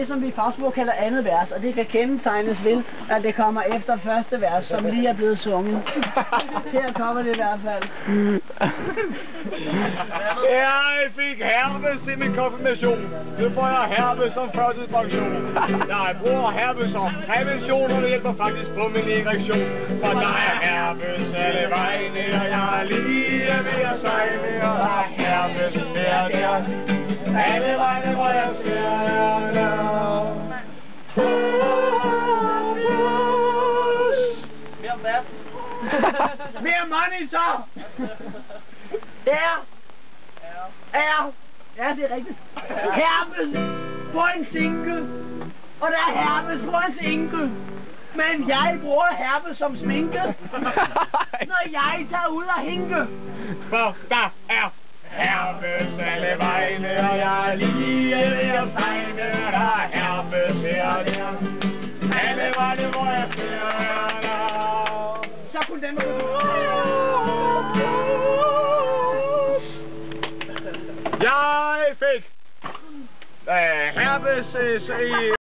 det, som vi i fagsprog kalder andet vers, og det kan kendetegnes ved, at det kommer efter første vers, som lige er blevet sunget. Her kommer det i hvert fald. Jeg fik herpes til min konfirmation. Nu får jeg herpes som førtidspension. Jeg bruger herpes som prævention, og det hjælper faktisk på min erektion. For der er herpes alle vegne, og jeg er lige ved at sejle, og der er herpes her og der. Alle vegne, hvor jeg ser der. Mere vers. Mere money så! Ja, det er rigtigt. Herpes på en single, og der er herpes på en single. Men jeg bruger herpes som sminke, når jeg tager ud og hinke. For der er herpes alle vegne, og jeg er lige ved at sejle, der er herpes her og der. Alle vegne, hvor jeg ser der. Så kunne den Jeg fik herpes i